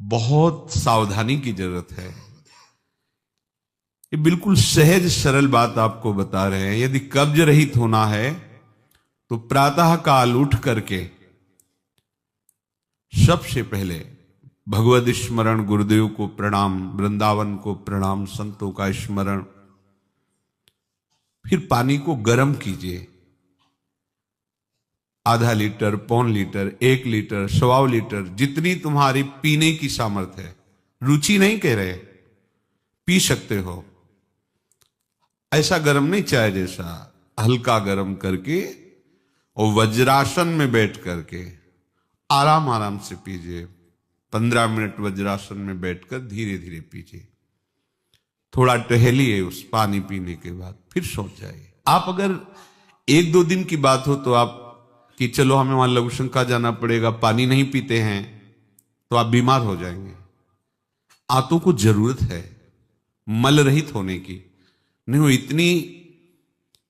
बहुत सावधानी की जरूरत है। ये बिल्कुल सहज सरल बात आपको बता रहे हैं। यदि कब्ज रहित होना है तो प्रातः काल उठ करके सबसे पहले भगवद स्मरण, गुरुदेव को प्रणाम, वृंदावन को प्रणाम, संतों का स्मरण, फिर पानी को गर्म कीजिए। आधा लीटर, पौन लीटर, 1 लीटर, 1.25 लीटर, जितनी तुम्हारी पीने की सामर्थ्य है। रुचि नहीं कह रहे, पी सकते हो। ऐसा गर्म नहीं, चाय जैसा, हल्का गर्म करके और वज्रासन में बैठ करके आराम आराम से पीजिए। 15 मिनट वज्रासन में बैठकर धीरे धीरे पीजिए। थोड़ा टहलिए उस पानी पीने के बाद, फिर सो जाइए। आप अगर 1-2 दिन की बात हो तो आप कि चलो हमें वहां लघुशंका जाना पड़ेगा, पानी नहीं पीते हैं, तो आप बीमार हो जाएंगे। आंतों को जरूरत है मल रहित होने की। नहीं वो इतनी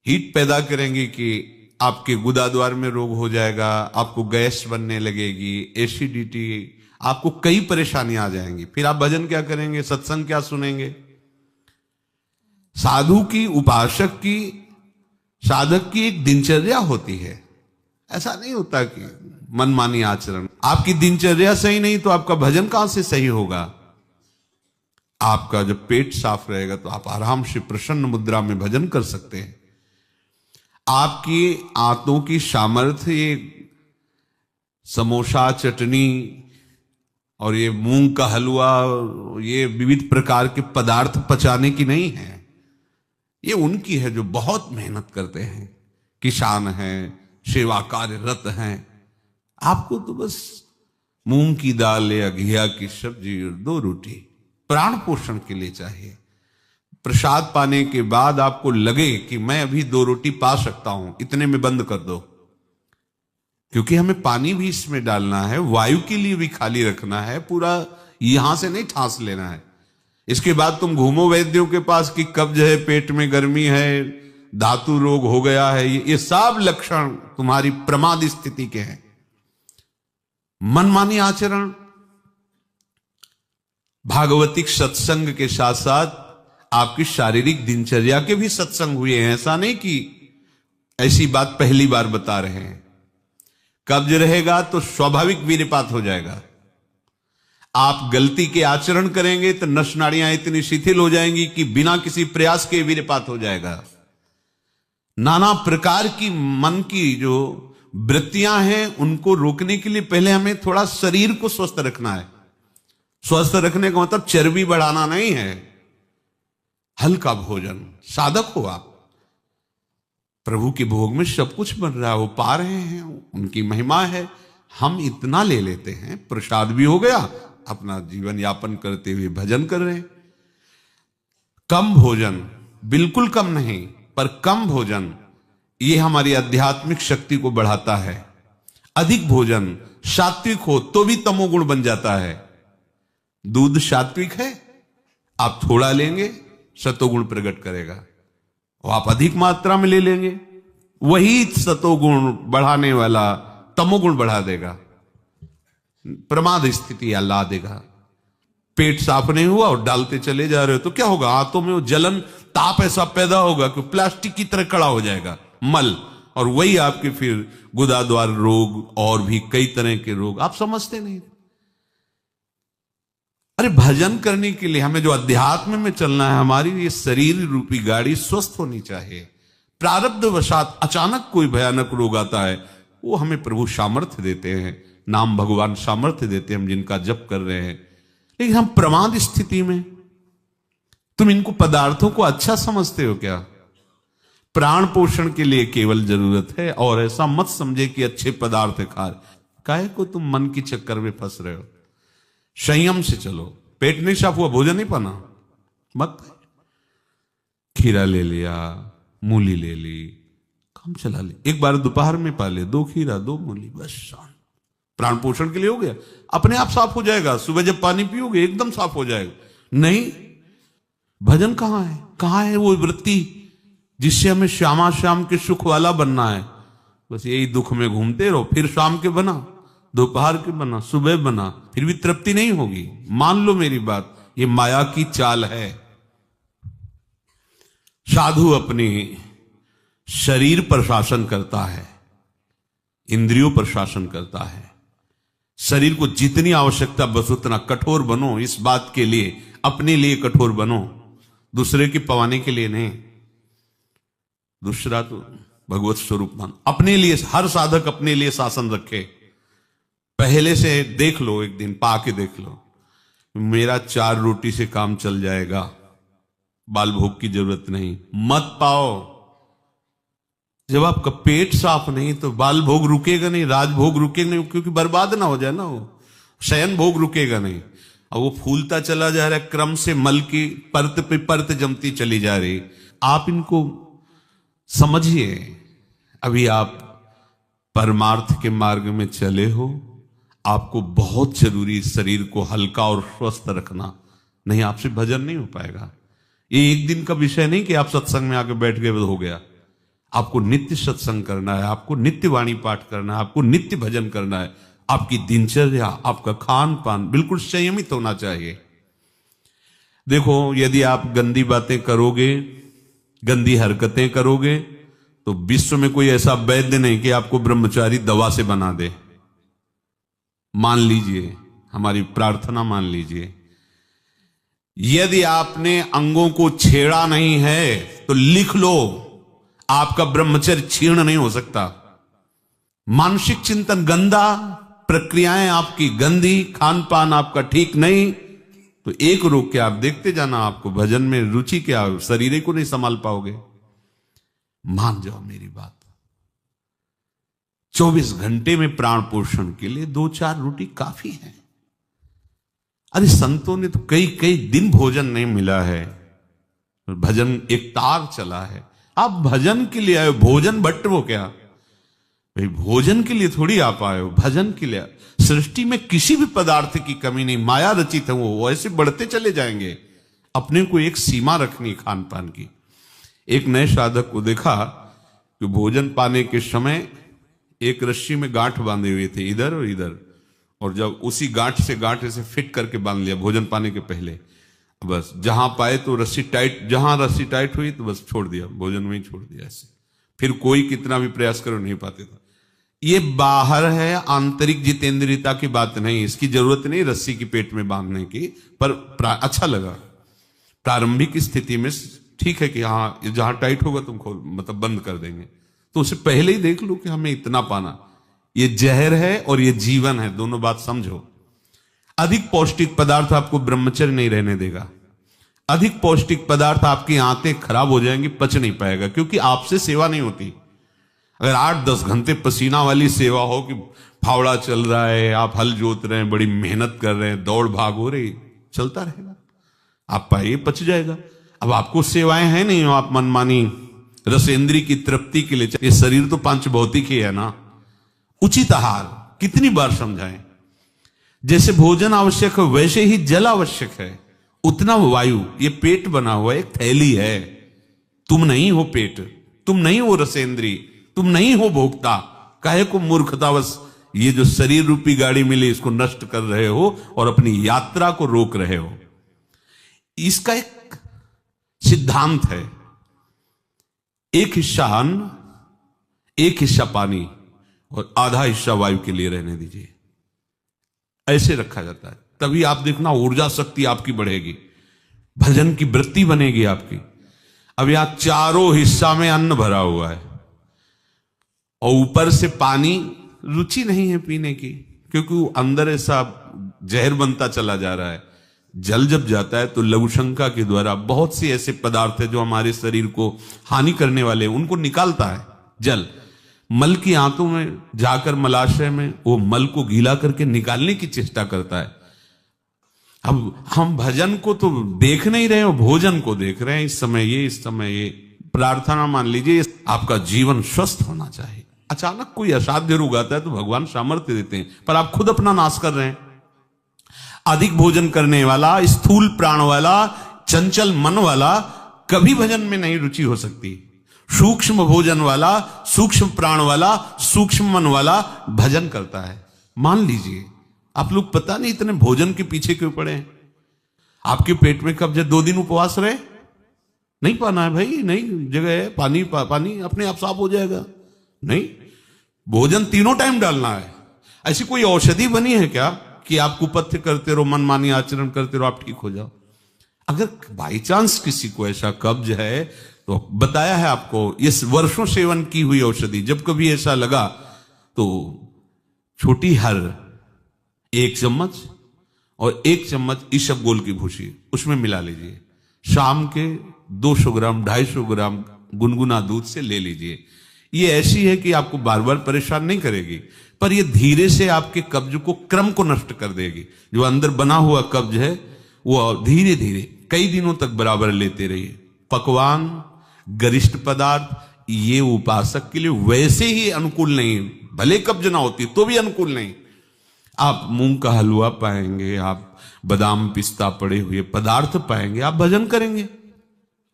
हीट पैदा करेंगे कि आपके गुदाद्वार में रोग हो जाएगा, आपको गैस बनने लगेगी, एसिडिटी, आपको कई परेशानियां आ जाएंगी। फिर आप भजन क्या करेंगे, सत्संग क्या सुनेंगे? साधु की, उपासक की, साधक की एक दिनचर्या होती है। ऐसा नहीं होता कि मनमानी आचरण। आपकी दिनचर्या सही नहीं तो आपका भजन कहां से सही होगा? आपका जब पेट साफ रहेगा तो आप आराम से प्रसन्न मुद्रा में भजन कर सकते हैं। आपकी आंतों की सामर्थ्य ये समोसा, चटनी और ये मूंग का हलवा, ये विविध प्रकार के पदार्थ पचाने की नहीं है। ये उनकी है जो बहुत मेहनत करते हैं, किसान हैं, सेवा कार्यरत हैं। आपको तो बस मूंग की दाल या घिया की सब्जी और 2 रोटी प्राण पोषण के लिए चाहिए। प्रसाद पाने के बाद आपको लगे कि मैं अभी 2 रोटी पा सकता हूं, इतने में बंद कर दो, क्योंकि हमें पानी भी इसमें डालना है, वायु के लिए भी खाली रखना है, पूरा यहां से नहीं ठांस लेना है। इसके बाद तुम घूमो वैद्यों के पास कि कब्ज है, पेट में गर्मी है, धातु रोग हो गया है। ये सब लक्षण तुम्हारी प्रमाद स्थिति के हैं। मनमानी आचरण, भागवतिक सत्संग के साथ साथ आपकी शारीरिक दिनचर्या के भी सत्संग हुए हैं। ऐसा नहीं कि ऐसी बात पहली बार बता रहे हैं। कब्ज रहेगा तो स्वाभाविक वीर्यपात हो जाएगा। आप गलती के आचरण करेंगे तो नस नाड़ियां इतनी शिथिल हो जाएंगी कि बिना किसी प्रयास के वीर्यपात हो जाएगा। नाना प्रकार की मन की जो वृत्तियां हैं उनको रोकने के लिए पहले हमें थोड़ा शरीर को स्वस्थ रखना है। स्वस्थ रखने का मतलब चर्बी बढ़ाना नहीं है। हल्का भोजन, साधक हो आप, प्रभु के भोग में सब कुछ बन रहा है, वो पा रहे हैं, उनकी महिमा है। हम इतना ले लेते हैं, प्रसाद भी हो गया, अपना जीवन यापन करते हुए भजन कर रहे हैं। कम भोजन, बिल्कुल कम नहीं, पर कम भोजन ये हमारी आध्यात्मिक शक्ति को बढ़ाता है। अधिक भोजन, सात्विक हो तो भी तमोगुण बन जाता है। दूध सात्विक है, आप थोड़ा लेंगे सतोगुण प्रकट करेगा, और आप अधिक मात्रा में ले लेंगे, वही सतोगुण बढ़ाने वाला तमोगुण बढ़ा देगा, प्रमाद स्थिति या ला देगा। पेट साफ नहीं हुआ और डालते चले जा रहे हो तो क्या होगा? आंतों में वो जलन, ताप ऐसा पैदा होगा कि प्लास्टिक की तरह कड़ा हो जाएगा मल, और वही आपके फिर गुदाद्वार रोग और भी कई तरह के रोग। आप समझते नहीं। अरे भजन करने के लिए हमें जो अध्यात्म में चलना है, हमारी ये शरीर रूपी गाड़ी स्वस्थ होनी चाहिए। प्रारब्ध वशात अचानक कोई भयानक रोग आता है, वो हमें प्रभु सामर्थ्य देते हैं, नाम भगवान सामर्थ्य देते हैं, हम जिनका जप कर रहे हैं। लेकिन हम प्रमाद स्थिति में, तुम इनको पदार्थों को अच्छा समझते हो क्या? प्राण पोषण के लिए केवल जरूरत है, और ऐसा मत समझे कि अच्छे पदार्थ खा रहे। काहे को तुम मन की चक्कर में फंस रहे हो? संयम से चलो। पेट नहीं साफ हुआ, भोजन नहीं पाना मत। खीरा ले लिया, मूली ले ली, काम चला ली, एक बार दोपहर में पा ले 2 खीरा 2 मूली, बस शांत। प्राण पोषण के लिए हो गया, अपने आप साफ हो जाएगा। सुबह जब पानी पियोगे एकदम साफ हो जाएगा। नहीं, भजन कहां है? कहां है वो वृत्ति जिससे हमें श्यामा श्याम के सुख वाला बनना है? बस यही दुख में घूमते रहो, फिर शाम के बना दोपहर के बना, सुबह बना, फिर भी तृप्ति नहीं होगी। मान लो मेरी बात, ये माया की चाल है। साधु अपने शरीर पर शासन करता है, इंद्रियों पर शासन करता है। शरीर को जितनी आवश्यकता बस उतना कठोर बनो, इस बात के लिए, अपने लिए कठोर बनो, दूसरे की पवाने के लिए नहीं। दूसरा तो भगवत स्वरूप मान, अपने लिए हर साधक अपने लिए शासन रखे। पहले से देख लो, एक दिन पाके देख लो, मेरा 4 रोटी से काम चल जाएगा, बाल भोग की जरूरत नहीं। मत पाओ। जब आपका पेट साफ नहीं तो बाल भोग रुकेगा नहीं, राजभोग रुकेगा नहीं, क्योंकि बर्बाद ना हो जाए ना, वो शयन भोग रुकेगा नहीं। और वो फूलता चला जा रहा है, क्रम से मल की परत पे परत जमती चली जा रही। आप इनको समझिए। अभी आप परमार्थ के मार्ग में चले हो, आपको बहुत जरूरी शरीर को हल्का और स्वस्थ रखना, नहीं आपसे भजन नहीं हो पाएगा। ये एक दिन का विषय नहीं कि आप सत्संग में आके बैठ गए हो गया। आपको नित्य सत्संग करना है, आपको नित्य वाणी पाठ करना है, आपको नित्य भजन करना है। आपकी दिनचर्या, आपका खान पान बिल्कुल संयमित होना चाहिए। देखो, यदि आप गंदी बातें करोगे, गंदी हरकतें करोगे, तो विश्व में कोई ऐसा वैद्य नहीं कि आपको ब्रह्मचारी दवा से बना दे। मान लीजिए, हमारी प्रार्थना मान लीजिए, यदि आपने अंगों को छेड़ा नहीं है तो लिख लो, आपका ब्रह्मचर्य क्षीण नहीं हो सकता। मानसिक चिंतन गंदा, प्रक्रियाएं आपकी गंदी, खान पान आपका ठीक नहीं, तो एक रोक के आप देखते जाना, आपको भजन में रुचि क्या, शरीर को नहीं संभाल पाओगे। मान जाओ मेरी बात। 24 घंटे में प्राण पोषण के लिए 2-4 रोटी काफी है। अरे भागवतों ने तो कई कई दिन भोजन नहीं मिला है, भजन एक तार चला है। आप भजन के लिए आए, भोजन भट्ट वो क्या भाई, भोजन के लिए थोड़ी आप आए हो, भजन के लिए। सृष्टि में किसी भी पदार्थ की कमी नहीं, माया रचित है, वो ऐसे बढ़ते चले जाएंगे। अपने को एक सीमा रखनी खान पान की। एक नए साधक को देखा कि भोजन पाने के समय एक रस्सी में गांठ बांधे हुए थे, इधर और इधर, और जब उसी गांठ से गांठ ऐसे फिट करके बांध लिया भोजन पाने के पहले, बस जहां पाए तो रस्सी टाइट, जहां रस्सी टाइट हुई तो बस छोड़ दिया, भोजन में ही छोड़ दिया ऐसे। फिर कोई कितना भी प्रयास करो नहीं पाते था। ये बाहर है, आंतरिक जितेंद्रियता की बात नहीं, इसकी जरूरत नहीं रस्सी की पेट में बांधने की, पर अच्छा लगा। प्रारंभिक स्थिति में ठीक है कि हाँ जहां टाइट होगा तुम खोल, मतलब बंद कर देंगे, तो उससे पहले ही देख लो कि हमें इतना पाना। ये जहर है और ये जीवन है, दोनों बात समझो। अधिक पौष्टिक पदार्थ आपको ब्रह्मचर्य नहीं रहने देगा। अधिक पौष्टिक पदार्थ आपकी आंतें खराब हो जाएंगी, पच नहीं पाएगा, क्योंकि आपसे सेवा नहीं होती। अगर 8-10 घंटे पसीना वाली सेवा हो कि फावड़ा चल रहा है, आप हल जोत रहे हैं, बड़ी मेहनत कर रहे हैं, दौड़ भाग हो रही, चलता रहेगा, आप पाइए पच जाएगा। अब आपको सेवाएं हैं नहीं, आप मनमानी रसेंद्री की तृप्ति के लिए, ये शरीर तो पांच भौतिक ही है ना। उचित आहार कितनी बार समझाएं। जैसे भोजन आवश्यक है वैसे ही जल आवश्यक है, उतना वायु। ये पेट बना हुआ एक थैली है, तुम नहीं हो पेट, तुम नहीं हो रसेंद्री, तुम नहीं हो भोक्ता। काहे को मूर्खतावश ये जो शरीर रूपी गाड़ी मिली इसको नष्ट कर रहे हो और अपनी यात्रा को रोक रहे हो। इसका एक सिद्धांत है, एक हिस्सा अन्न, एक हिस्सा पानी और आधा हिस्सा वायु के लिए रहने दीजिए। ऐसे रखा जाता है, तभी आप देखना ऊर्जा शक्ति आपकी बढ़ेगी, भजन की वृत्ति बनेगी आपकी। अब यहां चारों हिस्सा में अन्न भरा हुआ है और ऊपर से पानी, रुचि नहीं है पीने की, क्योंकि वो अंदर ऐसा जहर बनता चला जा रहा है। जल जब जाता है तो लघुशंका के द्वारा बहुत सी ऐसे पदार्थ है जो हमारे शरीर को हानि करने वाले, उनको निकालता है जल। मल की आंतों में जाकर मलाशय में वो मल को गीला करके निकालने की चेष्टा करता है। अब हम भजन को तो देख नहीं रहे हो, भोजन को देख रहे हैं। इस समय ये प्रार्थना मान लीजिए, आपका जीवन स्वस्थ होना चाहिए। अचानक कोई असाध्य रोग आता है तो भगवान सामर्थ्य देते हैं, पर आप खुद अपना नाश कर रहे हैं। अधिक भोजन करने वाला, स्थूल प्राण वाला, चंचल मन वाला कभी भजन में नहीं रुचि हो सकती। सूक्ष्म भोजन वाला, सूक्ष्म प्राण वाला, सूक्ष्म मन वाला भजन करता है। मान लीजिए आप लोग पता नहीं इतने भोजन के पीछे क्यों पड़े हैं। आपके पेट में कब्ज है, 2 दिन उपवास रहे, नहीं पाना है भाई, नहीं जगह है, पानी पानी अपने आप साफ हो जाएगा। नहीं, भोजन तीनों टाइम डालना है। ऐसी कोई औषधि बनी है क्या कि आप कुपथ्य करते रहो, मनमानी आचरण करते रहो, आप ठीक हो जाओ? अगर बाई चांस किसी को ऐसा कब्ज है तो बताया है आपको, इस वर्षों सेवन की हुई औषधि, जब कभी ऐसा लगा तो छोटी हर 1 चम्मच और 1 चम्मच इसबगोल की भूसी उसमें मिला लीजिए। शाम के 200 ग्राम 250 ग्राम गुनगुना दूध से ले लीजिए। ये ऐसी है कि आपको बार बार परेशान नहीं करेगी, पर ये धीरे से आपके कब्ज को, क्रम को नष्ट कर देगी। जो अंदर बना हुआ कब्ज है वो धीरे धीरे कई दिनों तक बराबर लेते रहिए। पकवान, गरिष्ठ पदार्थ ये उपासक के लिए वैसे ही अनुकूल नहीं, भले कब्ज ना होती तो भी अनुकूल नहीं। आप मूंग का हलवा पाएंगे, आप बादाम पिस्ता पड़े हुए पदार्थ पाएंगे, आप भजन करेंगे।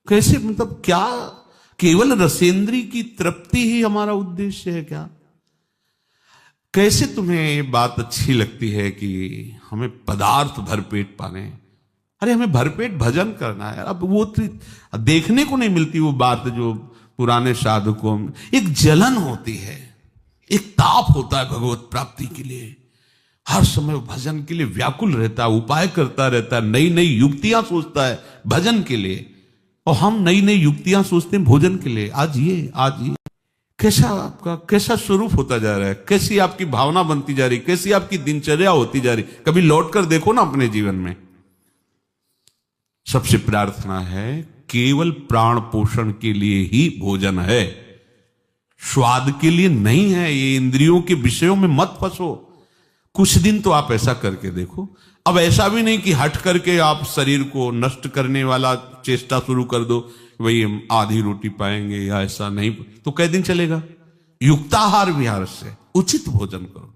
कैसे, मतलब क्या केवल रसेंद्री की तृप्ति ही हमारा उद्देश्य है क्या? कैसे तुम्हें ये बात अच्छी लगती है कि हमें पदार्थ भरपेट पाने? अरे हमें भरपेट भजन करना है। अब वो देखने को नहीं मिलती वो बात जो पुराने साधकों में एक जलन होती है, एक ताप होता है भगवत प्राप्ति के लिए। हर समय भजन के लिए व्याकुल रहता है, उपाय करता रहता है, नई नई युक्तियां सोचता है भजन के लिए। और हम नई नई युक्तियां सोचते हैं भोजन के लिए। आज ये कैसा आपका कैसा स्वरूप होता जा रहा है, कैसी आपकी भावना बनती जा रही, कैसी आपकी दिनचर्या होती जा रही। कभी लौट कर देखो ना अपने जीवन में। सबसे प्रार्थना है केवल प्राण पोषण के लिए ही भोजन है, स्वाद के लिए नहीं है। ये इंद्रियों के विषयों में मत फंसो। कुछ दिन तो आप ऐसा करके देखो। अब ऐसा भी नहीं कि हट करके आप शरीर को नष्ट करने वाला चेष्टा शुरू कर दो, भाई हम आधी रोटी पाएंगे या ऐसा नहीं, तो कई दिन चलेगा। युक्ताहार विहार से उचित भोजन करो।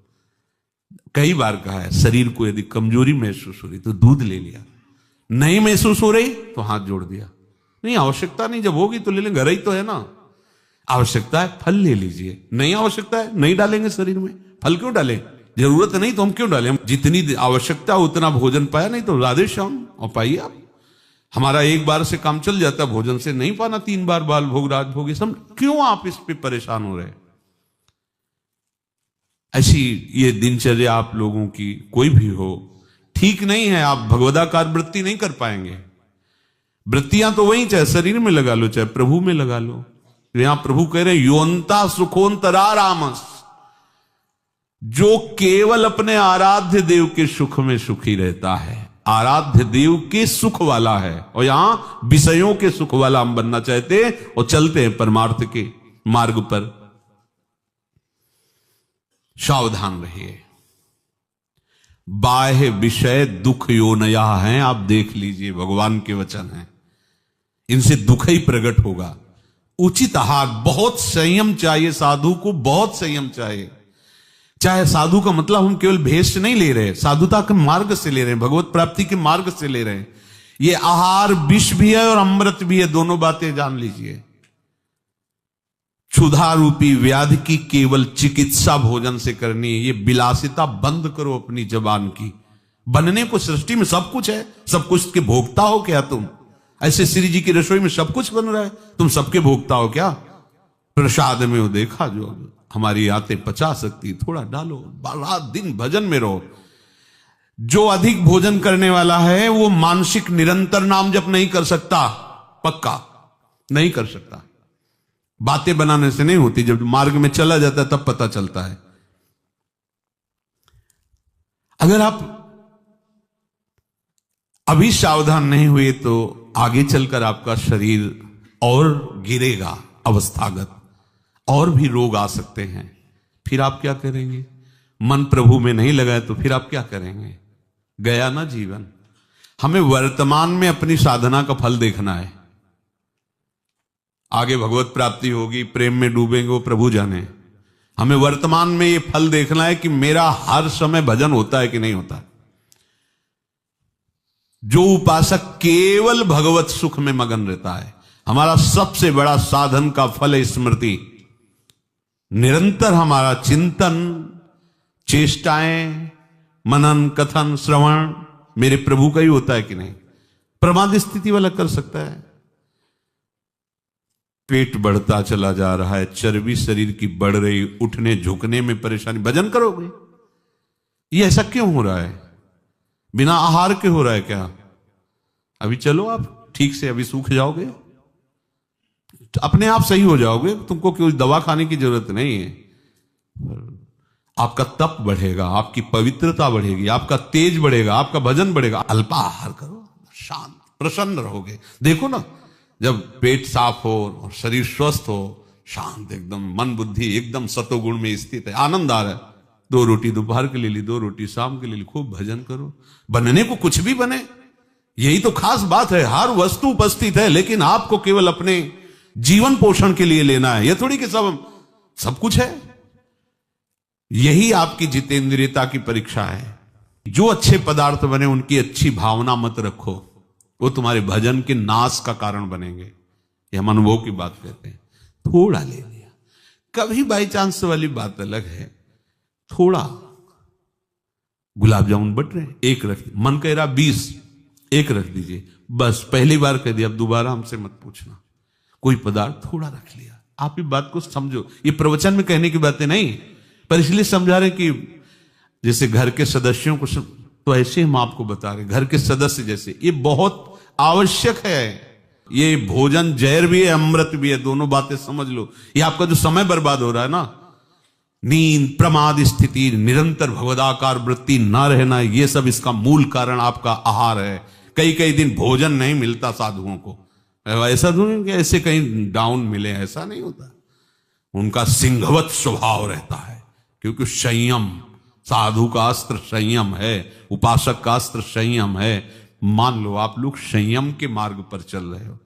कई बार कहा है, शरीर को यदि कमजोरी महसूस हो रही तो दूध ले लिया, नहीं महसूस हो रही तो हाथ जोड़ दिया। नहीं आवश्यकता नहीं, जब होगी तो ले लेंगे, घर ही तो है ना। आवश्यकता है फल ले लीजिए, नहीं आवश्यकता है नहीं डालेंगे शरीर में। फल क्यों डालें, जरूरत नहीं तो हम क्यों डालें? जितनी आवश्यकता उतना भोजन पाया, नहीं तो राधे श्याम और पाइए आप। हमारा एक बार से काम चल जाता भोजन से, नहीं पाना 3 बार बाल भोग राजभोग ये सब। क्यों आप इस पे परेशान हो रहे? ऐसी ये दिनचर्या आप लोगों की कोई भी हो ठीक नहीं है। आप भगवदाकार वृत्ति नहीं कर पाएंगे। वृत्तियां तो वही, चाहे शरीर में लगा लो चाहे प्रभु में लगा लो। यहां प्रभु कह रहे हैं योन्ता सुखोन्तरा रामस, जो केवल अपने आराध्य देव के सुख में सुखी रहता है, आराध्य देव के सुख वाला है। और यहां विषयों के सुख वाला हम बनना चाहते हैं और चलते हैं परमार्थ के मार्ग पर। सावधान रहिए। बाह्य विषय दुख योनया हैं, आप देख लीजिए, भगवान के वचन हैं, इनसे दुख ही प्रकट होगा। उचित आहार, बहुत संयम चाहिए साधु को, बहुत संयम चाहिए। चाहे साधु का मतलब हम केवल भेष नहीं ले रहे, साधुता के मार्ग से ले रहे हैं, भगवत प्राप्ति के मार्ग से ले रहे हैं। ये आहार विष भी है और अमृत भी है, दोनों बातें जान लीजिए। क्षुधा रूपी व्याधि की केवल चिकित्सा भोजन से करनी है। ये विलासिता बंद करो अपनी जबान की। बनने को सृष्टि में सब कुछ है, सब कुछ के भोगता हो क्या तुम? ऐसे श्री जी की रसोई में सब कुछ बन रहा है, तुम सबके भोगता हो क्या? प्रसाद में वो देखा जो हमारी आते पचा सकती, थोड़ा डालो, रात दिन भजन में रहो। जो अधिक भोजन करने वाला है वो मानसिक निरंतर नाम जप नहीं कर सकता, पक्का नहीं कर सकता। बातें बनाने से नहीं होती, जब मार्ग में चला जाता है तब पता चलता है। अगर आप अभी सावधान नहीं हुए तो आगे चलकर आपका शरीर और गिरेगा अवस्थागत, और भी रोग आ सकते हैं। फिर आप क्या करेंगे? मन प्रभु में नहीं लगाए तो फिर आप क्या करेंगे? गया ना जीवन। हमें वर्तमान में अपनी साधना का फल देखना है। आगे भगवत प्राप्ति होगी, प्रेम में डूबेंगे, वो प्रभु जाने। हमें वर्तमान में ये फल देखना है कि मेरा हर समय भजन होता है कि नहीं होता। जो उपासक केवल भगवत सुख में मगन रहता है, हमारा सबसे बड़ा साधन का फल है स्मृति। निरंतर हमारा चिंतन, चेष्टाएं, मनन, कथन, श्रवण मेरे प्रभु का ही होता है कि नहीं? प्रमाद स्थिति वाला कर सकता है। पेट बढ़ता चला जा रहा है, चर्बी शरीर की बढ़ रही, उठने झुकने में परेशानी, भजन करोगे? ये ऐसा क्यों हो रहा है? बिना आहार के हो रहा है क्या? अभी चलो आप ठीक से, अभी सूख जाओगे, अपने आप सही हो जाओगे, तुमको कोई दवा खाने की जरूरत नहीं है। आपका तप बढ़ेगा, आपकी पवित्रता बढ़ेगी, आपका तेज बढ़ेगा, आपका भजन बढ़ेगा। अल्पाहार करो, शांत प्रसन्न रहोगे। देखो ना, जब पेट साफ हो और शरीर स्वस्थ हो, शांत एकदम, मन बुद्धि एकदम सतोगुण में स्थित है, आनंद आ रहा है। 2 रोटी दोपहर के ले ली, 2 रोटी शाम के ले ली, खूब भजन करो। बनने को कुछ भी बने, यही तो खास बात है। हर वस्तु उपस्थित है, लेकिन आपको केवल अपने जीवन पोषण के लिए लेना है। यह थोड़ी कि सब कुछ है। यही आपकी जितेंद्रियता की परीक्षा है। जो अच्छे पदार्थ बने उनकी अच्छी भावना मत रखो, वो तुम्हारे भजन के नाश का कारण बनेंगे। ये हम अनुभव की बात कहते हैं। थोड़ा ले लिया, कभी बाई चांस वाली बात अलग है। थोड़ा गुलाब जामुन बट रहे, 1 रख, मन कह रहा 20, 1 रख दीजिए बस। पहली बार कह दिया, अब दोबारा हमसे मत पूछना। कोई पदार्थ थोड़ा रख लिया। आप इस बात को समझो, ये प्रवचन में कहने की बातें नहीं, पर इसलिए समझा रहे कि जैसे घर के सदस्यों को तो ऐसे हम आपको बता रहे, घर के सदस्य जैसे, ये बहुत आवश्यक है। ये भोजन जहर भी है, अमृत भी है, दोनों बातें समझ लो। ये आपका जो समय बर्बाद हो रहा है ना, नींद, प्रमाद स्थिति, निरंतर भगवदाकार वृत्ति ना रहना, ये सब इसका मूल कारण आपका आहार है। कई दिन भोजन नहीं मिलता साधुओं को। ऐसा नहीं कि ऐसे कहीं डाउन मिले, ऐसा नहीं होता। उनका सिंहवत स्वभाव रहता है, क्योंकि संयम, साधु का अस्त्र संयम है, उपासक का अस्त्र संयम है। मान लो आप लोग संयम के मार्ग पर चल रहे हो,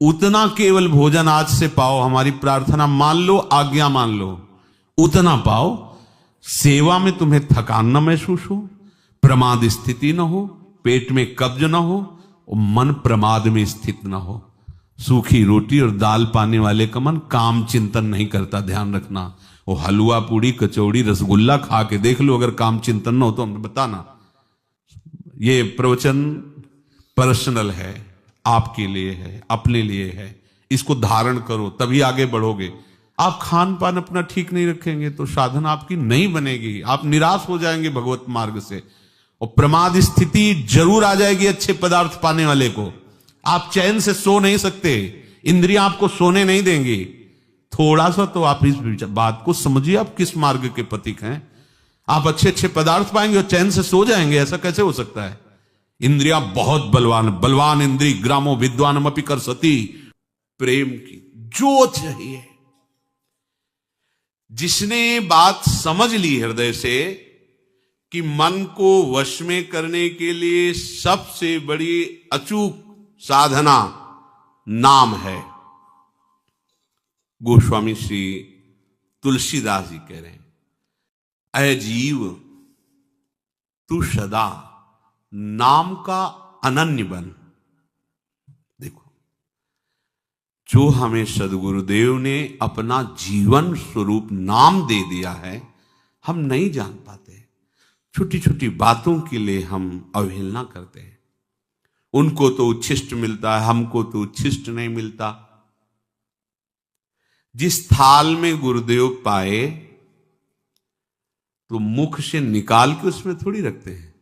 उतना केवल भोजन आज से पाओ। हमारी प्रार्थना मान लो, आज्ञा मान लो, उतना पाओ। सेवा में तुम्हें थकान न महसूस हो, प्रमाद स्थिति न हो, पेट में कब्ज न हो, और मन प्रमाद में स्थित न हो। सूखी रोटी और दाल पाने वाले का मन काम चिंतन नहीं करता, ध्यान रखना। वो हलवा, पूड़ी, कचौड़ी, रसगुल्ला खा के देख लो, अगर काम चिंतन न हो तो हमें बताना। ये प्रवचन पर्सनल है, आपके लिए है, अपने लिए है। इसको धारण करो, तभी आगे बढ़ोगे। आप खान पान अपना ठीक नहीं रखेंगे तो साधना आपकी नहीं बनेगी, आप निराश हो जाएंगे भगवत मार्ग से, और प्रमाद स्थिति जरूर आ जाएगी अच्छे पदार्थ पाने वाले को। आप चैन से सो नहीं सकते, इंद्रियां आपको सोने नहीं देंगी। थोड़ा सा तो आप इस बात को समझिए, आप किस मार्ग के पथिक हैं। आप अच्छे पदार्थ पाएंगे और चैन से सो जाएंगे, ऐसा कैसे हो सकता है? इंद्रियां बहुत बलवान इंद्री ग्रामो विद्वानम अपि कर सती। प्रेम की जो चाहिए, जिसने बात समझ ली हृदय से कि मन को वश में करने के लिए सबसे बड़ी अचूक साधना नाम है। गोस्वामी श्री तुलसीदास जी कह रहे हैं, अय जीव तू सदा नाम का अनन्य बन। देखो, जो हमें सदगुरुदेव ने अपना जीवन स्वरूप नाम दे दिया है, हम नहीं जान पाते। छोटी छोटी बातों के लिए हम अवहेलना करते हैं। उनको तो उच्छिष्ट मिलता है, हमको तो उच्छिष्ट नहीं मिलता। जिस थाल में गुरुदेव पाए तो मुख से निकाल के उसमें थोड़ी रखते हैं,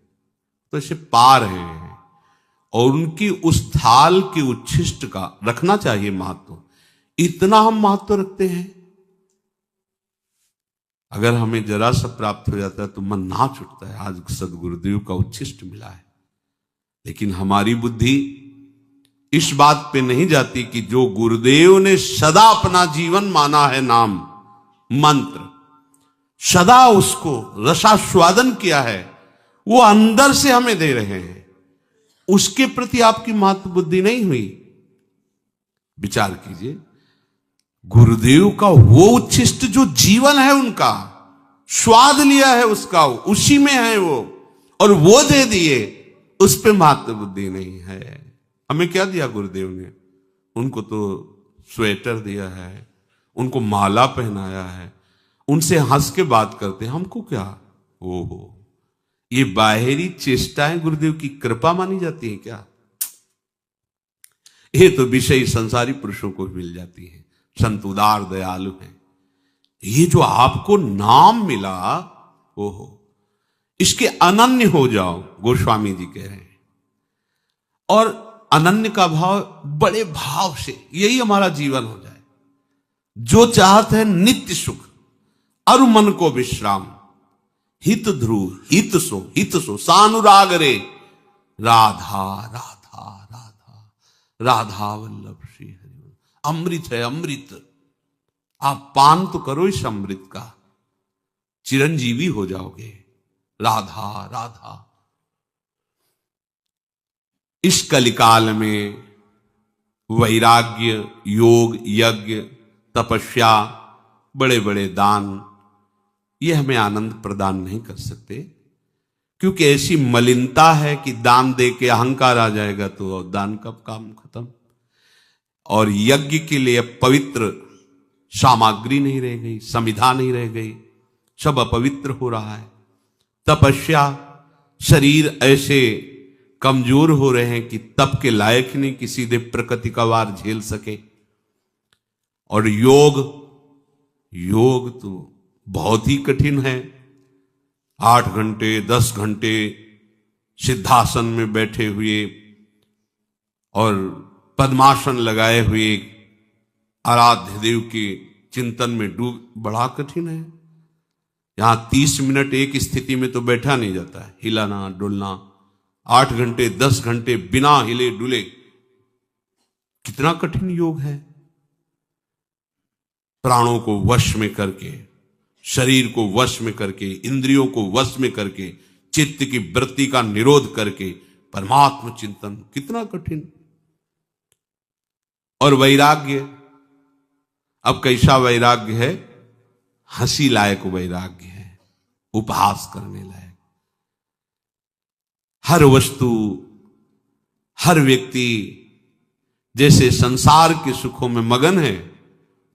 तो ऐसे पा रहे हैं, और उनकी उस थाल के उच्छिष्ट का रखना चाहिए महत्व। इतना हम महत्व रखते हैं। अगर हमें जरा सा प्राप्त हो जाता है तो मन नाच उठता है, आज सदगुरुदेव का उच्छिष्ट मिला है। लेकिन हमारी बुद्धि इस बात पे नहीं जाती कि जो गुरुदेव ने सदा अपना जीवन माना है, नाम मंत्र, सदा उसको रसास्वादन किया है, वो अंदर से हमें दे रहे हैं, उसके प्रति आपकी महत्व बुद्धि नहीं हुई। विचार कीजिए, गुरुदेव का वो उच्छिष्ट जो जीवन है, उनका स्वाद लिया है, उसका उसी में है वो, और वो दे दिए, उस पे महत्व बुद्धि नहीं है। हमें क्या दिया गुरुदेव ने? उनको तो स्वेटर दिया है, उनको माला पहनाया है, उनसे हंस के बात करते हैं। हमको क्या? ओहो, ये बाहरी चेष्टाएं गुरुदेव की कृपा मानी जाती है क्या? ये तो विषय संसारी पुरुषों को मिल जाती है। संत उदार दयालु हैं। ये जो आपको नाम मिला, ओहो, इसके अनन्य हो जाओ, गोस्वामी जी कह रहे हैं। और अनन्य का भाव बड़े भाव से, यही हमारा जीवन हो जाए। जो चाहते हैं नित्य सुख, अरु मन को विश्राम, हित ध्रुव हित सो सानुराग रे, राधा राधा राधा राधा वल्लभ श्री हरि। अमृत है अमृत, आप पान तो करो इस अमृत का, चिरंजीवी हो जाओगे। राधा राधा। इस कलिकाल में वैराग्य, योग, यज्ञ, तपस्या, बड़े बड़े दान, ये हमें आनंद प्रदान नहीं कर सकते, क्योंकि ऐसी मलिनता है कि दान दे के अहंकार आ जाएगा तो दान कब काम खत्म। और यज्ञ के लिए पवित्र सामग्री नहीं रह गई, समिधा नहीं रह गई, सब अपवित्र हो रहा है। तपस्या, शरीर ऐसे कमजोर हो रहे हैं कि तप के लायक नहीं कि सीधे प्रकृति का वार झेल सके। और योग तो बहुत ही कठिन है। 8 घंटे 10 घंटे सिद्धासन में बैठे हुए और पद्मासन लगाए हुए आराध्य देव के चिंतन में डूब, बड़ा कठिन है। यहां 30 मिनट एक स्थिति में तो बैठा नहीं जाता है, हिलाना डुलना। 8 घंटे 10 घंटे बिना हिले डुले, कितना कठिन योग है। प्राणों को वश में करके, शरीर को वश में करके, इंद्रियों को वश में करके, चित्त की वृत्ति का निरोध करके परमात्मा चिंतन, कितना कठिन। और वैराग्य, अब कैसा वैराग्य है? हंसी लायक वैराग्य है, उपहास करने लायक। हर वस्तु, हर व्यक्ति जैसे संसार के सुखों में मगन है,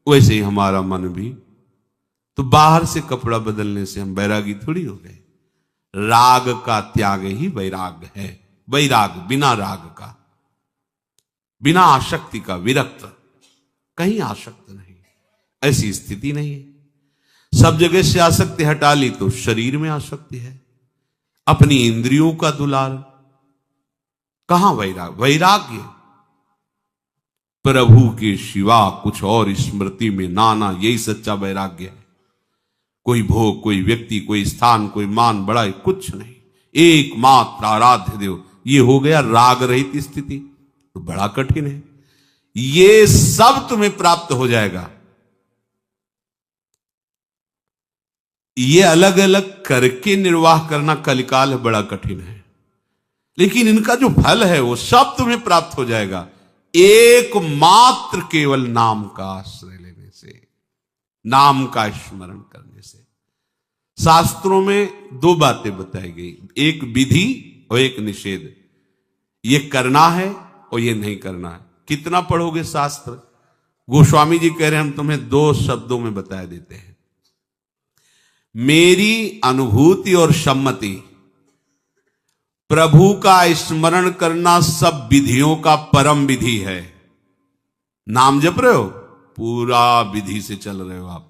वैसे ही हमारा मन भी। तो बाहर से कपड़ा बदलने से हम वैरागी थोड़ी हो गए। राग का त्याग ही वैराग है। वैराग बिना राग का, बिना आसक्ति का, विरक्त, कहीं आसक्त नहीं, ऐसी स्थिति नहीं है। सब जगह से आसक्ति हटा ली तो शरीर में आसक्ति है, अपनी इंद्रियों का दुलार। कहां वैराग? वैराग्य प्रभु के सिवा कुछ और स्मृति में नाना, यही सच्चा वैराग्य है। कोई भोग, कोई व्यक्ति, कोई स्थान, कोई मान बड़ाई, कुछ नहीं, एकमात्र आराध्य देव। ये हो गया राग रहित स्थिति। तो बड़ा कठिन है। ये सब तुम्हें प्राप्त हो जाएगा। ये अलग अलग करके निर्वाह करना कलिकाल बड़ा कठिन है, लेकिन इनका जो फल है वो सब तुम्हें प्राप्त हो जाएगा, एकमात्र केवल नाम का आश्रय लेने से, नाम का स्मरण करने से। शास्त्रों में 2 बातें बताई गई, एक विधि और एक निषेध। ये करना है और ये नहीं करना है। कितना पढ़ोगे शास्त्र? गोस्वामी जी कह रहे हैं हम तुम्हें 2 शब्दों में बता देते हैं। मेरी अनुभूति और सम्मति, प्रभु का स्मरण करना सब विधियों का परम विधि है। नाम जप रहे हो, पूरा विधि से चल रहे हो आप,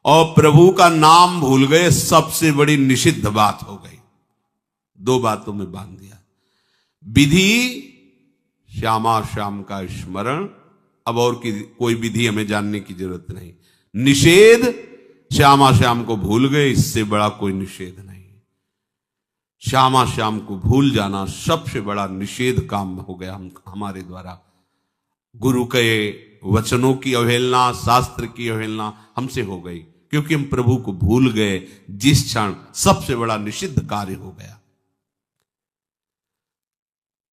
और प्रभु का नाम भूल गए, सबसे बड़ी निषिद्ध बात हो गई। 2 बातों में बांध दिया। विधि श्यामा श्याम का स्मरण, अब और कोई विधि हमें जानने की जरूरत नहीं। निषेध, श्यामा श्याम को भूल गए, इससे बड़ा कोई निषेध नहीं। श्यामा श्याम को भूल जाना सबसे बड़ा निषेध काम हो गया हमारे द्वारा। गुरु के वचनों की अवहेलना, शास्त्र की अवहेलना हमसे हो गई, क्योंकि हम प्रभु को भूल गए। जिस क्षण सबसे बड़ा निषिद्ध कार्य हो गया।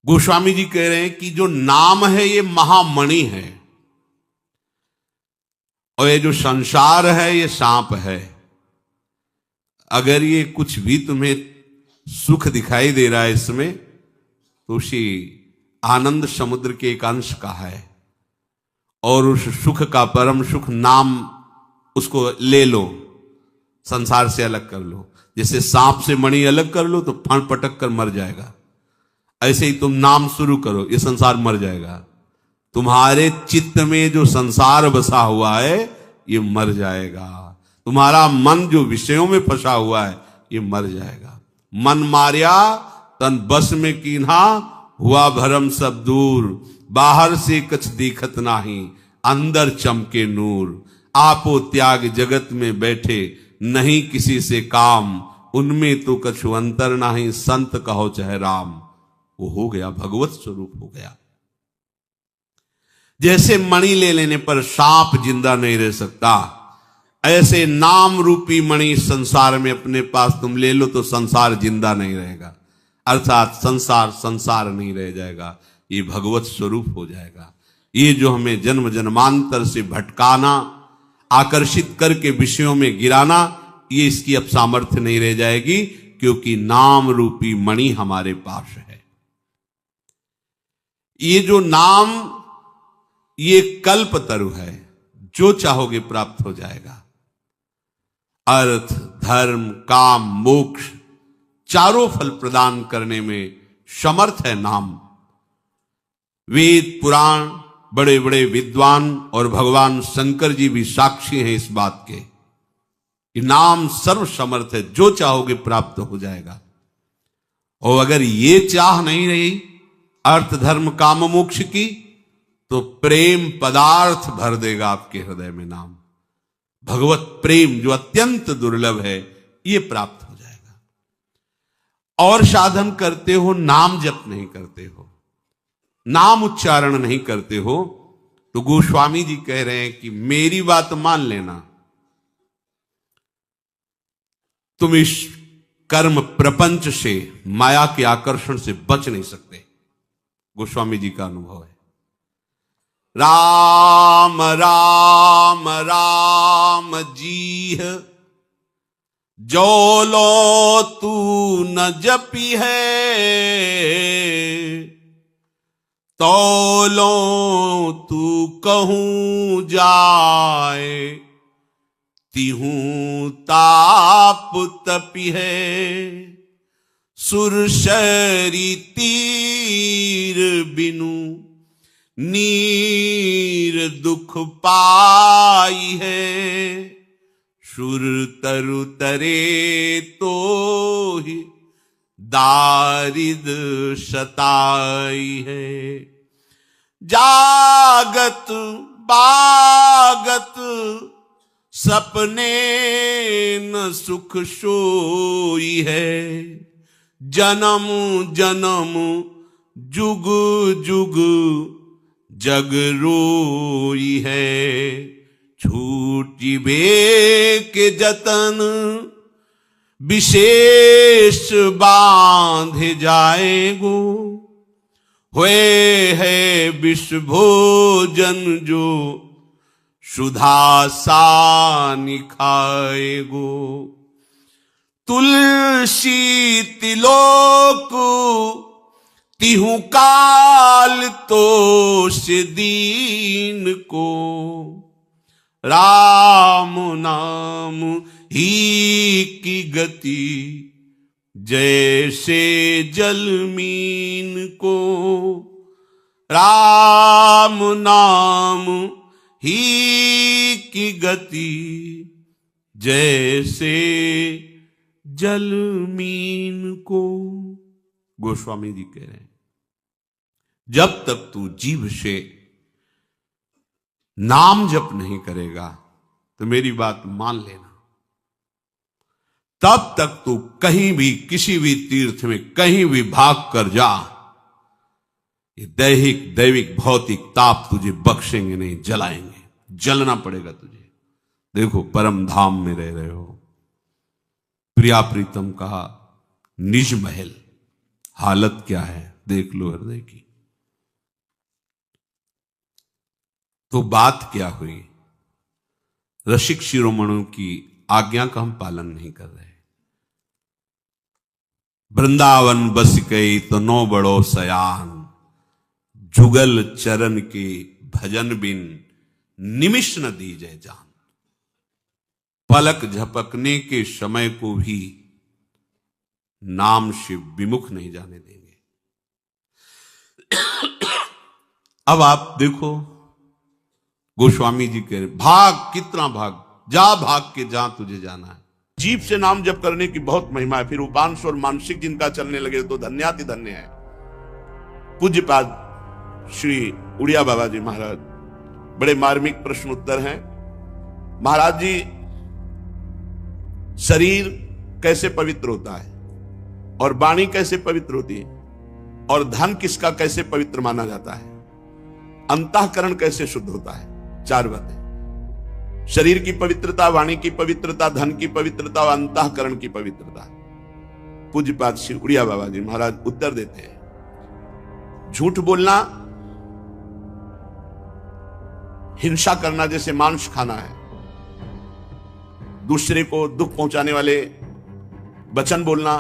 गोस्वामी जी कह रहे हैं कि जो नाम है ये महामणि है, और ये जो संसार है ये सांप है। अगर ये कुछ भी तुम्हें सुख दिखाई दे रहा है इसमें, तो उसी आनंद समुद्र के एक अंश का है, और उस सुख का परम सुख नाम, उसको ले लो, संसार से अलग कर लो। जैसे सांप से मणि अलग कर लो तो फण पटक कर मर जाएगा, ऐसे ही तुम नाम शुरू करो, ये संसार मर जाएगा। तुम्हारे चित्त में जो संसार बसा हुआ है ये मर जाएगा। तुम्हारा मन जो विषयों में फंसा हुआ है ये मर जाएगा। मन मारिया तन बस में कीन्हा, हुआ भरम सब दूर। बाहर से कछ दिखत नाही, अंदर चमके नूर। आपो त्याग जगत में बैठे, नहीं किसी से काम। उनमें तो कछु अंतर नाही, संत कहो चाहे राम। वो हो गया, भगवत स्वरूप हो गया। जैसे मणि ले लेने पर सांप जिंदा नहीं रह सकता, ऐसे नाम रूपी मणि संसार में अपने पास तुम ले लो तो संसार जिंदा नहीं रहेगा। अर्थात संसार संसार नहीं रह जाएगा, ये भगवत स्वरूप हो जाएगा। ये जो हमें जन्म जन्मांतर से भटकाना, आकर्षित करके विषयों में गिराना, ये इसकी अब सामर्थ्य नहीं रह जाएगी, क्योंकि नाम रूपी मणि हमारे पास है। ये जो नाम, ये कल्प तरु है, जो चाहोगे प्राप्त हो जाएगा। अर्थ, धर्म, काम, मोक्ष चारों फल प्रदान करने में समर्थ है नाम। वेद पुराण, बड़े बड़े विद्वान और भगवान शंकर जी भी साक्षी हैं इस बात के कि नाम सर्व समर्थ है, जो चाहोगे प्राप्त हो जाएगा। और अगर ये चाह नहीं रही अर्थ, धर्म, काम, मोक्ष की, तो प्रेम पदार्थ भर देगा आपके हृदय में नाम। भगवत प्रेम जो अत्यंत दुर्लभ है, ये प्राप्त हो जाएगा। और साधन करते हो, नाम जप नहीं करते हो, नाम उच्चारण नहीं करते हो, तो गोस्वामी जी कह रहे हैं कि मेरी बात मान लेना, तुम इस कर्म प्रपंच से, माया के आकर्षण से बच नहीं सकते। गोस्वामी जी का अनुभव है। राम राम राम जीह, जो लो तू न जपी है, तो लो तू कहूं जाए, तिहूं ताप तपी है। सुरसरी तीर बिनु, नीर दुख पाई है। सुर तरु तरे तो ही, दारिद सताई है। जागत बागत, सपने न सुख सोई है। जन्म जन्म जुग जुग, जग रोई है। छूटी बे के जतन, विशेष बांध जाएगो। हुए है विश्व भोजन जो, सुधा सानि खाएगो। तुलसी तिलोक, तिहु काल तो से दीन को। राम नाम ही की गति, जैसे जलमीन को। राम नाम ही की गति, जैसे जलमीन को। गोस्वामी जी कह रहे हैं, जब तक तू जीभ से नाम जप नहीं करेगा तो मेरी बात मान लेना, तब तक तू कहीं भी, किसी भी तीर्थ में कहीं भी भाग कर जा, ये दैहिक दैविक भौतिक ताप तुझे बख्शेंगे नहीं, जलाएंगे, जलना पड़ेगा तुझे। देखो परम धाम में रह रहे हो, प्रिया प्रीतम का निज महल, हालत क्या है देख लो हृदय की। तो बात क्या हुई, रसिक शिरोमणों की आज्ञा का हम पालन नहीं कर रहे। वृंदावन बस गई तो नो बड़ो सयान, जुगल चरण के भजन बिन निमिष न दीजे जान। पलक झपकने के समय को भी नाम से विमुख नहीं जाने देंगे। अब आप देखो गोस्वामी जी कह रहे भाग, कितना भाग, जा भाग के जहां तुझे जाना है। जीभ से नाम जप करने की बहुत महिमा है। फिर उपांश और मानसिक जिनका चलने लगे तो धन्याति धन्य है। पूज्यपाद श्री उड़िया बाबा जी महाराज, बड़े मार्मिक प्रश्न उत्तर हैं। महाराज जी, शरीर कैसे पवित्र होता है और वाणी कैसे पवित्र होती है और धन किसका कैसे पवित्र माना जाता है, अंतःकरण कैसे शुद्ध होता है, चार बातें। शरीर की पवित्रता, वाणी की पवित्रता, धन की पवित्रता और अंतःकरण की पवित्रता। पूज्यपाद श्री उड़िया बाबा जी महाराज उत्तर देते हैं, झूठ बोलना, हिंसा करना जैसे मांस खाना है, दूसरे को दुख पहुंचाने वाले वचन बोलना,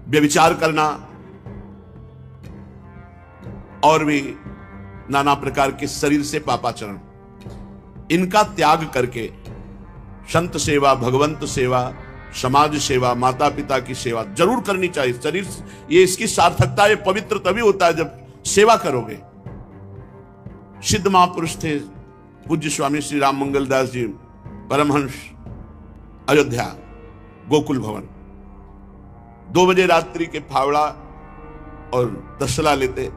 व्यभिचार करना और भी नाना प्रकार के शरीर से पापाचरण, इनका त्याग करके संत सेवा, भगवंत सेवा, समाज सेवा, माता पिता की सेवा जरूर करनी चाहिए। शरीर ये इसकी सार्थकता, ये पवित्र तभी होता है जब सेवा करोगे। सिद्ध महापुरुष थे पूज्य स्वामी श्री राम मंगल दास जी परमहंस, अयोध्या गोकुल भवन, 2 बजे रात्रि के फावड़ा और तसला लेते।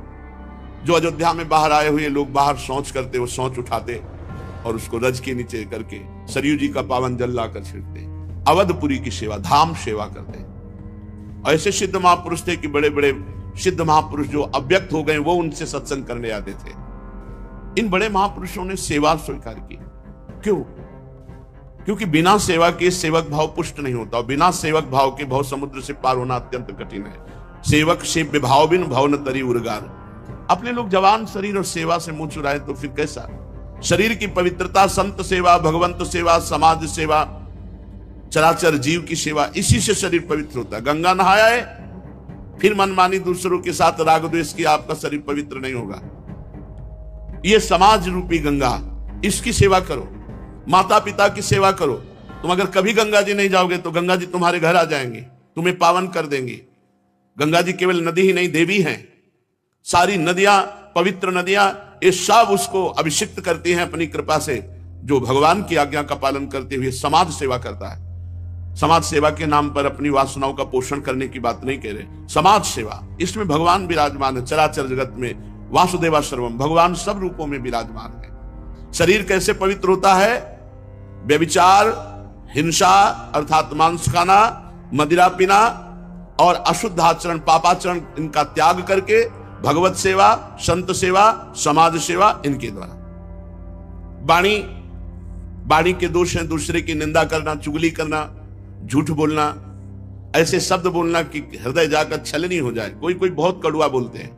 जो अयोध्या में बाहर आए हुए लोग बाहर शौच करते, वो शौच उठाते और उसको रज के नीचे करके सरयू जी का पावन जल लाकर छिड़कते। अवधपुरी की सेवा, धाम सेवा करते। ऐसे सिद्ध महापुरुष थे कि बड़े बड़े सिद्ध महापुरुष जो अव्यक्त हो गए वो उनसे सत्संग करने आते थे। इन बड़े महापुरुषों ने सेवा स्वीकार की। क्यों? क्योंकि बिना सेवा के सेवक भाव पुष्ट नहीं होता और बिना सेवक भाव के भाव समुद्र से पार होना अत्यंत कठिन है। सेवक से विभाव बिन भव न तरी उर्गार। अपने लोग जवान शरीर और सेवा से मुंह चुराए तो फिर कैसा? शरीर की पवित्रता, संत सेवा, भगवंत सेवा, समाज सेवा, चराचर जीव की सेवा, इसी से शरीर पवित्र होता है। गंगा नहाया है, फिर मनमानी दूसरों के साथ राग द्वेष की, आपका शरीर पवित्र नहीं होगा। ये समाज रूपी गंगा, इसकी सेवा करो। माता पिता की सेवा करो। तुम अगर कभी गंगा जी नहीं जाओगे तो गंगा जी तुम्हारे घर आ जाएंगे, तुम्हें पावन कर देंगे। गंगा जी केवल नदी ही नहीं, देवी हैं। सारी नदियां, पवित्र नदियां, ये सब उसको अभिषिक्त करती हैं अपनी कृपा से, जो भगवान की आज्ञा का पालन करते हुए समाज सेवा करता है। समाज सेवा के नाम पर अपनी वासनाओं का पोषण करने की बात नहीं कह रहे। समाज सेवा, इसमें भगवान विराजमान है। चराचर जगत में वासुदेवा सर्वम, भगवान सब रूपों में विराजमान है। शरीर कैसे पवित्र होता है? व्यभिचार, हिंसा अर्थात मांस खाना, मदिरा पीना और अशुद्ध आचरण, पापाचरण, इनका त्याग करके भगवत सेवा, संत सेवा, समाज सेवा, इनके द्वारा। वाणी के दोष हैं दूसरे की निंदा करना, चुगली करना, झूठ बोलना, ऐसे शब्द बोलना कि हृदय जाकर छलनी हो जाए। कोई कोई बहुत कड़ुआ बोलते हैं,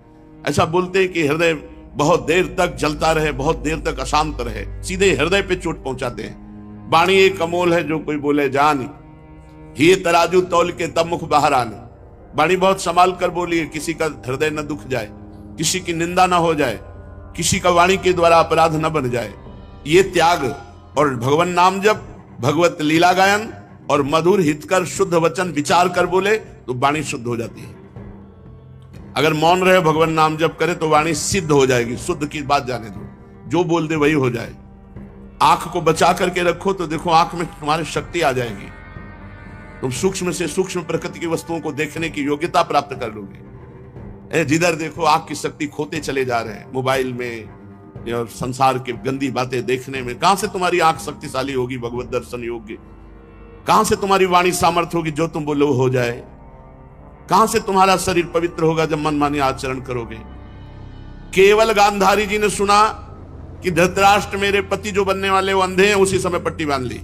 ऐसा बोलते हैं कि हृदय बहुत देर तक जलता रहे, बहुत देर तक अशांत रहे, सीधे हृदय पे चोट पहुंचाते हैं। वाणी एक अमोल है, जो कोई बोले जानी, ही तराजू तौल के तब मुख बाहर आने। वाणी बहुत संभाल कर बोलिए, किसी का हृदय न दुख जाए, किसी की निंदा न हो जाए, किसी का वाणी के द्वारा अपराध न बन जाए। ये त्याग और भगवान नाम जप, भगवत लीला गायन और मधुर हितकर शुद्ध वचन विचार कर बोले तो वाणी शुद्ध हो जाती है। अगर मौन रहे, भगवान नाम जप करे तो वाणी सिद्ध हो जाएगी। शुद्ध की बात जाने दो, जो बोल दे वही हो जाए। आंख को बचा करके रखो तो देखो आंख में तुम्हारी शक्ति आ जाएगी। तुम सूक्ष्म से सूक्ष्म प्रकृति की वस्तुओं को देखने की योग्यता प्राप्त कर लोगे। जिधर देखो आंख की शक्ति खोते चले जा रहे हैं, मोबाइल में और संसार के गंदी बातें देखने में। कहां से तुम्हारी आंख शक्तिशाली होगी भगवत दर्शन योग्य? कहां से तुम्हारी वाणी सामर्थ्य होगी जो तुम बोलो हो जाए? कहां से तुम्हारा शरीर पवित्र होगा जब मनमानी आचरण करोगे? केवल गांधारी जी ने सुना कि धृतराष्ट्र मेरे पति जो बनने वाले वो अंधे हैं, उसी समय पट्टी बांध ली।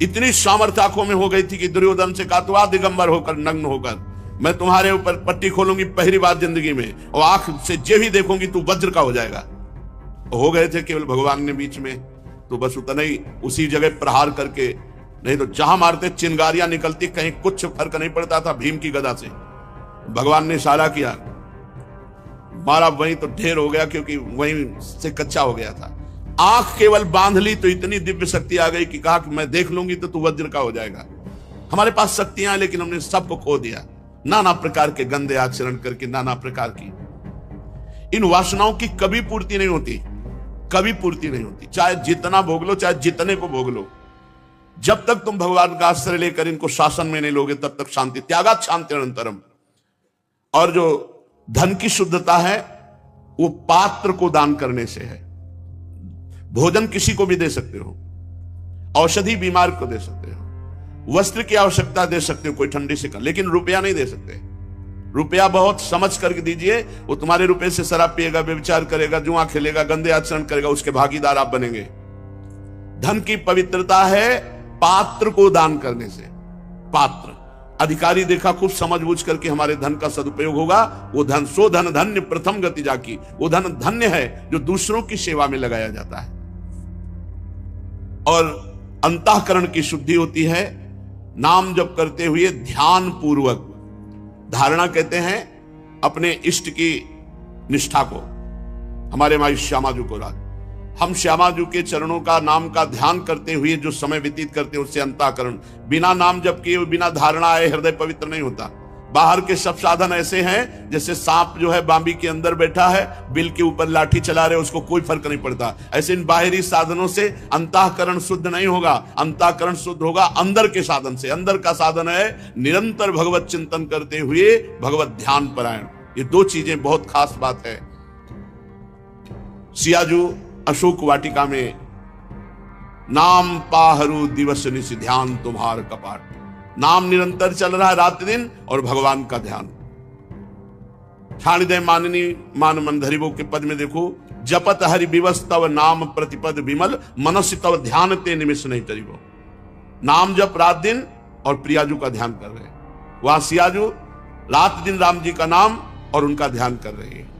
इतनी सामर्थ्य आंखों में हो गई थी कि दुर्योधन से कहा, तो आ दिगंबर होकर, नग्न होकर मैं तुम्हारे ऊपर पट्टी खोलूंगी पहली बार जिंदगी में, और आंख से जे भी देखूंगी तू वज्र का हो जाएगा। हो गए थे केवल भगवान ने बीच में, तो बस उतना ही उसी जगह प्रहार करके, नहीं तो जहां मारते चिंगारियां निकलती, कहीं कुछ फर्क नहीं पड़ता था भीम की गदा से। भगवान ने इशारा किया, मारा वहीं तो ढेर हो गया, क्योंकि वहीं से कच्चा हो गया था। आंख केवल बांध ली तो इतनी दिव्य शक्ति आ गई कि कहा कि मैं देख लूंगी तो तू वज्र का हो जाएगा। हमारे पास शक्तियां, लेकिन हमने सबको खो दिया, नाना प्रकार के गंदे आचरण करके, नाना प्रकार की। इन वासनाओं की कभी पूर्ति नहीं होती, कभी पूर्ति नहीं होती, चाहे जितना भोग लो, चाहे जितने को भोग लो। जब तक तुम भगवान का आश्रय लेकर इनको शासन में नहीं लोगे तब तक शांति, त्यागात शांति अनंतरम। और जो धन की शुद्धता है वो पात्र को दान करने से है। भोजन किसी को भी दे सकते हो, औषधि बीमार को दे सकते हो, वस्त्र की आवश्यकता दे सकते हो कोई ठंडी से, लेकिन रुपया नहीं दे सकते। रुपया बहुत समझ करके दीजिए, वो तुम्हारे रुपए से शराब पिएगा, व्यभिचार करेगा, जुआ खेलेगा, गंदे आचरण करेगा, उसके भागीदार आप बनेंगे। धन की पवित्रता है पात्र को दान करने से। पात्र अधिकारी देखा खूब समझबूझ करके हमारे धन का सदुपयोग होगा, वो धन सो धन धन्य प्रथम गति जाकी, वो धन धन्य है जो दूसरों की सेवा में लगाया जाता है। और अंतःकरण की शुद्धि होती है नाम जप करते हुए ध्यान पूर्वक। धारणा कहते हैं अपने इष्ट की निष्ठा को। हमारे माई श्यामा जी को राज, हम श्यामा जी के चरणों का नाम का ध्यान करते हुए जो समय व्यतीत करते हैं उससे अंतःकरण, बिना नाम जप किए, बिना धारणा आए हृदय पवित्र नहीं होता। बाहर के सब साधन ऐसे हैं जैसे सांप जो है बांबी के अंदर बैठा है, बिल के ऊपर लाठी चला रहे, उसको कोई फर्क नहीं पड़ता। ऐसे इन बाहरी साधनों से अंतःकरण शुद्ध नहीं होगा। अंतःकरण शुद्ध होगा अंदर के साधन से। अंदर का साधन है निरंतर भगवत चिंतन करते हुए भगवत ध्यान परायण। ये दो चीजें बहुत खास बात है। सियाजू अशोक वाटिका में नाम पाहरू दिवस निशि ध्यान तुम्हार कपाट। नाम निरंतर चल रहा है रात दिन, और भगवान का ध्यान। छाणिदय माननी मान मंधरिवो के पद में देखो, जपत हरि विवस तव नाम प्रतिपद विमल, मनस्य तव ध्यान ते निमिष नहीं तरिवो। नाम जप रात दिन, और प्रियाजू का ध्यान कर रहे हैं। वहां सियाजू रात दिन राम जी का नाम और उनका ध्यान कर रहे हैं।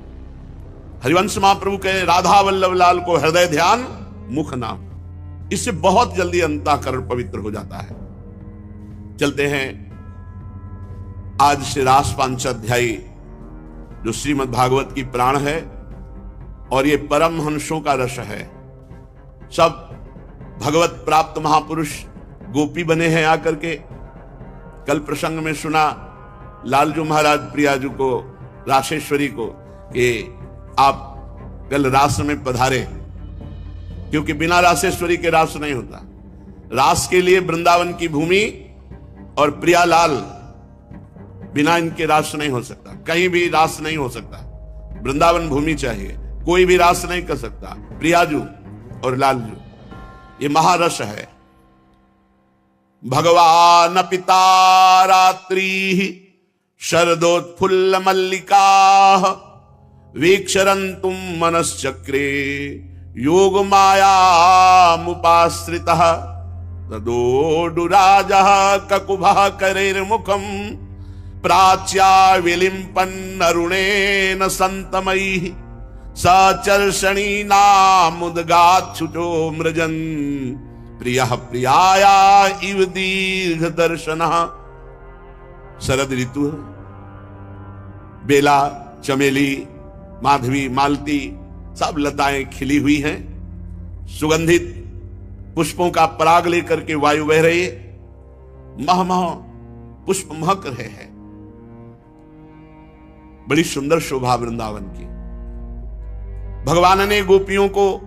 हरिवंश महाप्रभु कहे राधा वल्लभ लाल को हृदय ध्यान मुख नाम। इससे बहुत जल्दी अंतःकरण पवित्र हो जाता है। चलते हैं आज से रास पांचाध्यायी जो श्रीमद् भागवत की प्राण है, और ये परम हंसों का रस है। सब भगवत प्राप्त महापुरुष गोपी बने हैं आकर के। कल प्रसंग में सुना लालजू महाराज प्रियाजू को, रासेश्वरी को, कि आप कल रास में पधारे, क्योंकि बिना रासेश्वरी के रास नहीं होता। रास के लिए वृंदावन की भूमि और प्रियालाल, बिना इनके रास नहीं हो सकता। कहीं भी रास नहीं हो सकता, वृंदावन भूमि चाहिए। कोई भी रास नहीं कर सकता। प्रियाजू और लालजू, ये महारस है। भगवान पिता रात्रि शरदोत्फुल्ल मल्लिका, वीक्षरन्तुम मनश्चक्रे योग माया मुपाश्रितः, तदोडुराजः ककुभः करैर्मुखं प्राच्या विलिम्पन् अरुणेन सन्तमैः, सचर्षणीनामुद्गाच्छुचो मृजन्, प्रियः प्रियाया इव दीर्घ दर्शनः। शरद ऋतु, बेला, चमेली, माधवी, मालती, सब लताएं खिली हुई हैं। सुगंधित पुष्पों का पराग लेकर के वायु बह रही है। मह मह पुष्प महक रहे हैं। बड़ी सुंदर शोभा वृंदावन की। भगवान ने गोपियों को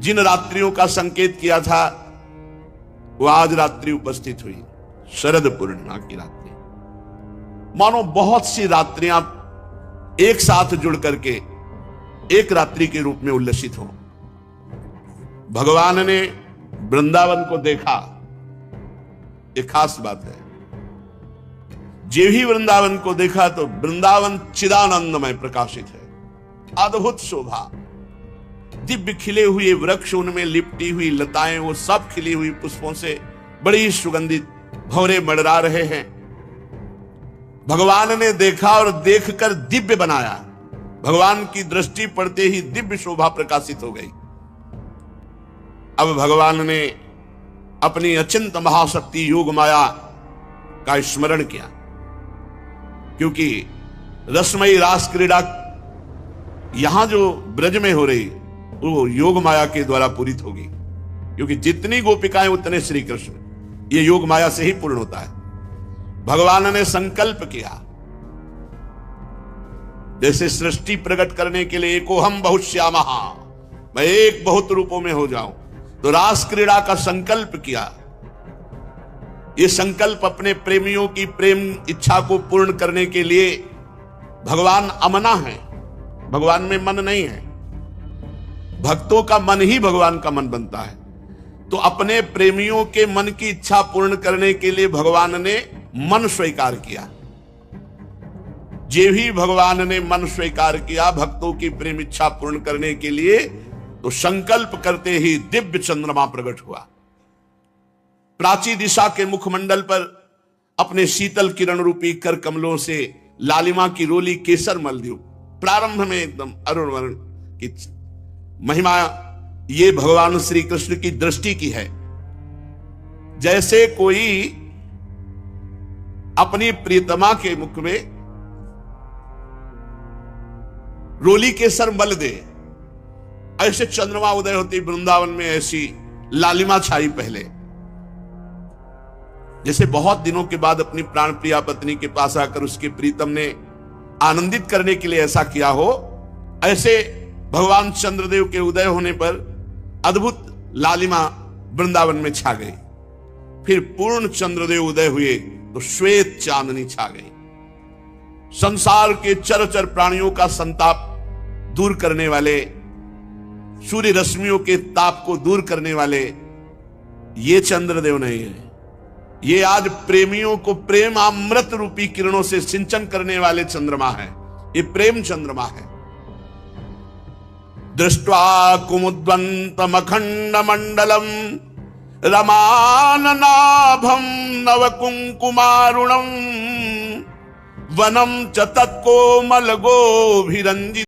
जिन रात्रियों का संकेत किया था वो आज रात्रि उपस्थित हुई, शरद पूर्णिमा की रात्रि। मानो बहुत सी रात्रियां एक साथ जुड़ करके एक रात्रि के रूप में उल्लसित हो। भगवान ने वृंदावन को देखा, एक खास बात है। जे भी वृंदावन को देखा तो वृंदावन चिदानंदमय प्रकाशित है। अद्भुत शोभा, दिव्य खिले हुए वृक्ष, उनमें लिपटी हुई लताएं, वो सब खिली हुई पुष्पों से बड़ी सुगंधित भंवरे मडरा रहे हैं। भगवान ने देखा और देखकर दिव्य बनाया। भगवान की दृष्टि पड़ते ही दिव्य शोभा प्रकाशित हो गई। अब भगवान ने अपनी अचिंत महाशक्ति योग माया का स्मरण किया, क्योंकि रसमयी रास क्रीड़ा यहां जो ब्रज में हो रही, वो योग माया के द्वारा पूरित होगी, क्योंकि जितनी गोपिकाएं उतने श्री कृष्ण, ये योग माया से ही पूर्ण होता है। भगवान ने संकल्प किया, जैसे सृष्टि प्रकट करने के लिए एको हम बहुश्यामः, मैं एक बहुत रूपों में हो जाऊं, तो रास क्रीड़ा का संकल्प किया। ये संकल्प अपने प्रेमियों की प्रेम इच्छा को पूर्ण करने के लिए, भगवान अमना है, भगवान में मन नहीं है, भक्तों का मन ही भगवान का मन बनता है। तो अपने प्रेमियों के मन की इच्छा पूर्ण करने के लिए भगवान ने मन स्वीकार किया। जे भी भगवान ने मन स्वीकार किया भक्तों की प्रेम इच्छा पूर्ण करने के लिए, तो संकल्प करते ही दिव्य चंद्रमा प्रकट हुआ। प्राची दिशा के मुखमंडल पर अपने शीतल किरण रूपी कर कमलों से लालिमा की रोली केसर मल दी। प्रारंभ में एकदम अरुण वर्ण की महिमा ये भगवान श्री कृष्ण की दृष्टि की है। जैसे कोई अपनी प्रियतमा के मुख में रोली केसर मल दे, ऐसे चंद्रमा उदय होती वृंदावन में ऐसी लालिमा छाई। पहले जैसे बहुत दिनों के बाद अपनी प्राण प्रिया पत्नी के पास आकर उसके प्रीतम ने आनंदित करने के लिए ऐसा किया हो, ऐसे भगवान चंद्रदेव के उदय होने पर अद्भुत लालिमा वृंदावन में छा गई। फिर पूर्ण चंद्रदेव उदय हुए तो श्वेत चांदनी छा गई। संसार के चरचर प्राणियों का संताप दूर करने वाले, सूर्य रश्मियों के ताप को दूर करने वाले ये चंद्रदेव नहीं है, ये आज प्रेमियों को प्रेम अमृत रूपी किरणों से सिंचन करने वाले चंद्रमा है। ये प्रेम चंद्रमा है। दृष्ट्वा कुमुद्वंतम अखंड मंडलम रमाननाभम नव कुंकुमारुणम वनम च तत्कोमल गोभिरंजित